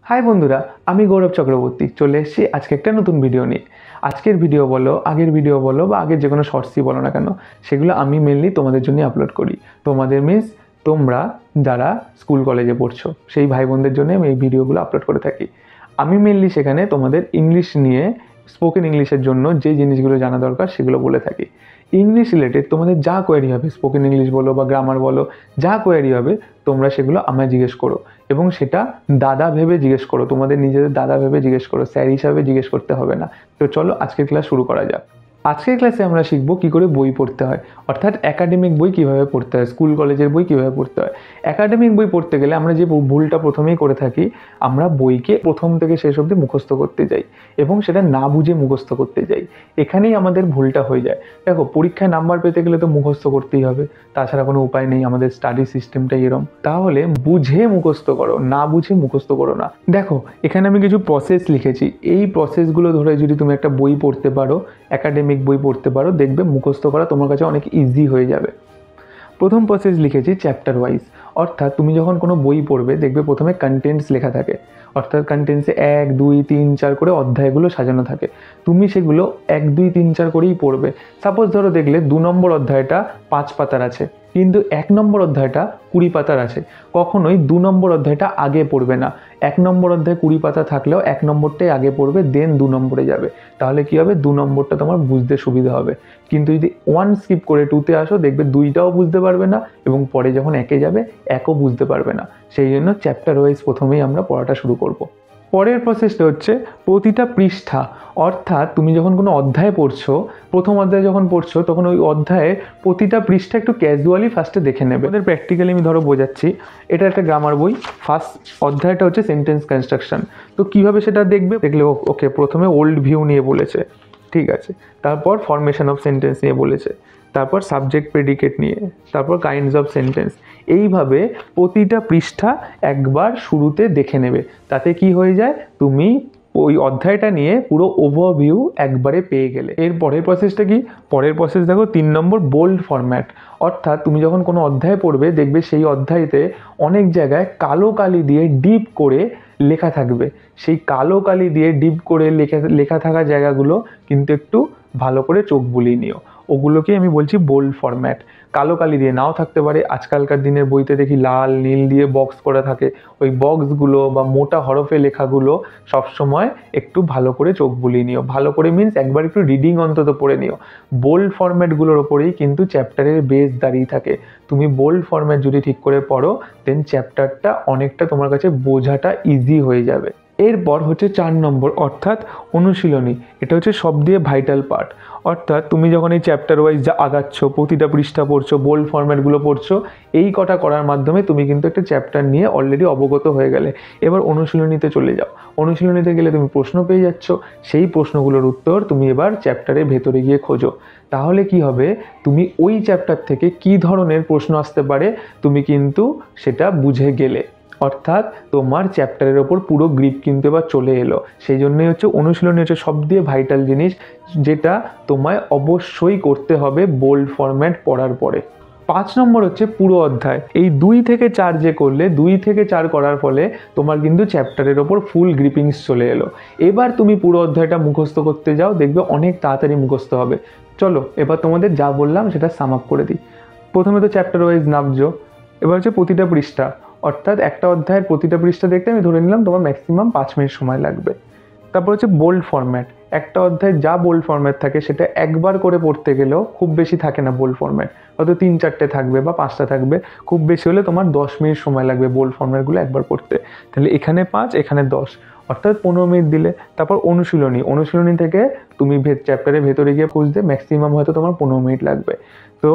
High বন্ধুরা, আমি গৌরব চক্রবর্তী চলে এসেছি আজকে একটা নতুন ভিডিও নিয়ে। আজকের ভিডিও বলো, আগের ভিডিও বলো বা আগের যে কোনো শর্টসই বলো না কেন, সেগুলো আমি মেনলি তোমাদের জন্য আপলোড করি। তোমাদের মিন্স তোমরা যারা স্কুল কলেজে পড়ছো সেই ভাই বোনদের জন্য আমি এই ভিডিওগুলো আপলোড করে থাকি। আমি মেনলি সেখানে তোমাদের ইংলিশ নিয়ে, স্পোকেন ইংলিশের জন্য যে জিনিসগুলো জানা দরকার সেগুলো বলে থাকি। ইংলিশ রিলেটেড তোমাদের যা কোয়ারি হবে, স্পোকেন ইংলিশ বলো বা গ্রামার বলো, যা কোয়ারি হবে তোমরা সেগুলো আমায় জিজ্ঞেস করো, এবং সেটা দাদা ভেবে জিজ্ঞেস করো, তোমাদের নিজেদের দাদা ভেবে জিজ্ঞেস করো, স্যার হিসাবে জিজ্ঞেস করতে হবে না। তো চলো আজকের ক্লাস শুরু করা যাক। আজকের ক্লাসে আমরা শিখবো কী করে বই পড়তে হয়, অর্থাৎ একাডেমিক বই কীভাবে পড়তে হয়, স্কুল কলেজের বই কীভাবে পড়তে হয়। একাডেমিক বই পড়তে গেলে আমরা যে ভুলটা প্রথমেই করে থাকি, আমরা বইকে প্রথম থেকে শেষ অবধি মুখস্থ করতে যাই এবং সেটা না বুঝে মুখস্থ করতে যাই। এখানেই আমাদের ভুলটা হয়ে যায়। দেখো, পরীক্ষায় নাম্বার পেতে গেলে তো মুখস্থ করতেই হবে, তাছাড়া কোনো উপায় নেই, আমাদের স্টাডি সিস্টেমটাই এরম। তাহলে বুঝে মুখস্থ করো, না বুঝে মুখস্থ করো না। দেখো, এখানে আমি কিছু প্রসেস লিখেছি, এই প্রসেসগুলো ধরে যদি তুমি একটা বই পড়তে পারো, একাডেমিক বই পড়তে পারো, দেখবে মুখস্থ করা তোমার কাছে অনেক ইজি হয়ে যাবে। প্রথম প্রসেস লিখেছি চ্যাপ্টার ওয়াইজ, অর্থাৎ তুমি যখন কোনো বই পড়বে দেখবে প্রথমে কন্টেন্টস লেখা থাকে, অর্থাৎ কন্টেন্টসে 1, 2, 3, 4 করে অধ্যায়গুলো সাজানো থাকে। তুমি সেগুলো 1, 2, 3, 4 করেই পড়বে। সাপোজ ধরো দেখলে 2 নম্বর অধ্যায়টা 5 পাতার আছে, কিন্তু 1 নম্বর অধ্যায়টা 20 পাতার আছে। কখনোই 2 নম্বর অধ্যায়টা আগে পড়বে না। 1 নম্বর অধ্যায় 20 পাতা থাকলেও 1 নম্বরটাই আগে পড়বে, দেন 2 নম্বরে যাবে। তাহলে কি হবে, 2 নম্বরটা তোমার বুঝতে সুবিধা হবে। কিন্তু যদি 1 স্কিপ করে 2তে আসো, দেখবে 2টাও বুঝতে পারবে না, এবং পরে যখন 1-এ যাবে 1ও বুঝতে পারবে না। সেই জন্য চ্যাপ্টার ওয়াইজ প্রথমেই আমরা পড়াটা শুরু করব। পরের প্রসেসটা হচ্ছে প্রতিটা পৃষ্ঠা, অর্থাৎ তুমি যখন কোনো অধ্যায় পড়ছো, প্রথম অধ্যায় যখন পড়ছো, তখন ওই অধ্যায়ে প্রতিটা পৃষ্ঠা একটু ক্যাজুয়ালি ফার্স্টে দেখে নেবে। ওদের প্র্যাকটিক্যালি আমি ধরো বোঝাচ্ছি, এটা একটা গ্রামার বই, ফার্স্ট অধ্যায়টা হচ্ছে সেন্টেন্স কনস্ট্রাকশন। তো কীভাবে সেটা দেখবে, দেখলে ওকে প্রথমে ওল্ড ভিউ নিয়ে বলেছে, ঠিক আছে, তারপর ফরমেশন অফ সেন্টেন্স নিয়ে বলেছে, তারপর সাবজেক্ট প্রেডিকেট নিয়ে, তারপর কাইন্ডস অফ সেন্টেন্স। এইভাবে প্রতিটা পৃষ্ঠা একবার শুরুতে দেখে নেবে। তাতে কি হয়ে যায়, তুমি ওই অধ্যায়টা নিয়ে পুরো ওভারভিউ একবারে পেয়ে গেলে। এর পরের প্রসেসটা কি, পরের প্রসেস দেখো 3 নম্বর বোল্ড ফরম্যাট। অর্থাৎ তুমি যখন কোনো অধ্যায় পড়বে, দেখবে সেই অধ্যায়তে অনেক জায়গায় কালো কালি দিয়ে ডিপ করে লেখা থাকবে। সেই কালো কালি দিয়ে ডিপ করে লেখা থাকা জায়গাগুলো কিন্তু একটু ভালো করে চোখ বুলিয়ে নিও। ওগুলোকে আমি বলছি বোল্ড ফরম্যাট। কালো কালি দিয়ে নাও থাকতে পারে, আজকালকার দিনের বইতে দেখি লাল নীল দিয়ে বক্স করা থাকে। ওই বক্সগুলো বা মোটা হরফে লেখাগুলো সবসময় একটু ভালো করে চোখ বুলিয়ে নিও। ভালো করে মিন্স একবার একটু রিডিং অন্তত পড়ে নিও। বোল্ড ফরম্যাটগুলোর ওপরেই কিন্তু চ্যাপ্টারের বেস দাঁড়িয়ে থাকে। তুমি বোল্ড ফরম্যাট যদি ঠিক করে পড়ো, দেন চ্যাপ্টারটা অনেকটা তোমার কাছে বোঝাটা ইজি হয়ে যাবে। এরপর হচ্ছে 4 নম্বর, অর্থাৎ অনুশীলনী। এটা হচ্ছে সব দিয়ে ভাইটাল পার্ট। অর্থাৎ তুমি যখন এই চ্যাপ্টার ওয়াইজ যা আগাচ্ছ, প্রতিটা পৃষ্ঠা পড়ছো, বোল্ড ফরম্যাটগুলো পড়ছো, এই কটা করার মাধ্যমে তুমি কিন্তু একটা চ্যাপ্টার নিয়ে অলরেডি অবগত হয়ে গেলে। এবার অনুশীলনীতে চলে যাও। অনুশীলনীতে গেলে তুমি প্রশ্ন পেয়ে যাচ্ছ, সেই প্রশ্নগুলোর উত্তর তুমি এবার চ্যাপ্টারের ভেতরে গিয়ে খোঁজো। তাহলে কি হবে, তুমি ওই চ্যাপ্টার থেকে কী ধরনের প্রশ্ন আসতে পারে তুমি কিন্তু সেটা বুঝে গেলে। অর্থাৎ তোমার চ্যাপ্টারের ওপর পুরো গ্রিপ কিন্তু এবার চলে এলো। সেই জন্যই হচ্ছে অনুশীলনী হচ্ছে সব দিয়ে ভাইটাল জিনিস, যেটা তোমায় অবশ্যই করতে হবে বোল্ড ফরম্যাট পড়ার পরে। 5 নম্বর হচ্ছে পুরো অধ্যায়। এই 2 থেকে 4 যে করলে, 2 থেকে 4 করার ফলে তোমার কিন্তু চ্যাপ্টারের ওপর ফুল গ্রিপিংস চলে এলো। এবার তুমি পুরো অধ্যায়টা মুখস্থ করতে যাও, দেখবে অনেক তাড়াতাড়ি মুখস্থ হবে। চলো এবার তোমাদের যা বললাম সেটা সাম আপ করে দিই। প্রথমে তো চ্যাপ্টার ওয়াইজ নামছো, এবার হচ্ছে প্রতিটা পৃষ্ঠা, অর্থাৎ একটা অধ্যায়ের প্রতিটা পৃষ্ঠা দেখতে আমি ধরে নিলাম তোমার ম্যাক্সিমাম 5 মিনিট সময় লাগবে। তারপর হচ্ছে বোল্ড ফরম্যাট। একটা অধ্যায়ে যা বোল্ড ফরম্যাট থাকে সেটা একবার করে পড়তে গেলেও খুব বেশি থাকে না বোল্ড ফরম্যাট, হয়তো 3-4টে থাকবে বা 5টা থাকবে, খুব বেশি হলে তোমার 10 মিনিট সময় লাগবে বোল্ড ফরম্যাটগুলো একবার পড়তে। তাহলে এখানে 5, এখানে 10, অর্থাৎ 15 মিনিট দিলে। তারপর অনুশীলনী থেকে তুমি চ্যাপ্টারের ভেতরে গিয়ে খুঁজতে ম্যাক্সিমাম হয়তো তোমার 15 মিনিট লাগবে। তো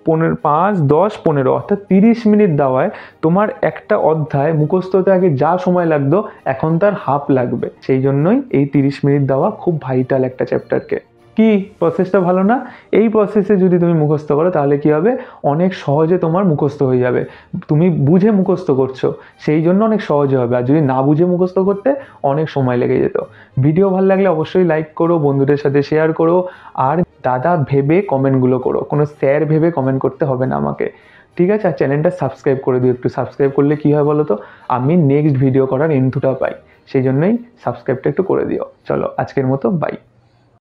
5, 10, 15 অর্থাৎ 30 মিনিট দেওয়ায় তোমার একটা অধ্যায় মুখস্থ হতে আগে যা সময় লাগতো এখন তার হাফ লাগবে। সেই জন্যই এই 30 মিনিট দেওয়া খুব ভাইটাল একটা চ্যাপ্টারকে। কি প্রসেসটা ভালো না? এই প্রসেসে যদি তুমি মুখস্থ করো তাহলে কি হবে, অনেক সহজে তোমার মুখস্থ হয়ে যাবে। তুমি বুঝে মুখস্থ করছো সেই জন্য অনেক সহজে হবে, আর যদি না বুঝে মুখস্থ করতে অনেক সময় লেগে যেত। ভিডিও ভালো লাগলে অবশ্যই লাইক করো, বন্ধুদের সাথে শেয়ার করো, আর দাদা ভেবে কমেন্টগুলো করো, কোনো স্যার ভেবে কমেন্ট করতে হবে না আমাকে, ঠিক আছে? আর চ্যানেলটা সাবস্ক্রাইব করে দিও একটু। সাবস্ক্রাইব করলে কী হয় বলো তো, আমি নেক্সট ভিডিও করার এন্থুটা পাই। সেই জন্যই সাবস্ক্রাইবটা একটু করে দিও। চলো আজকের মতো বাই।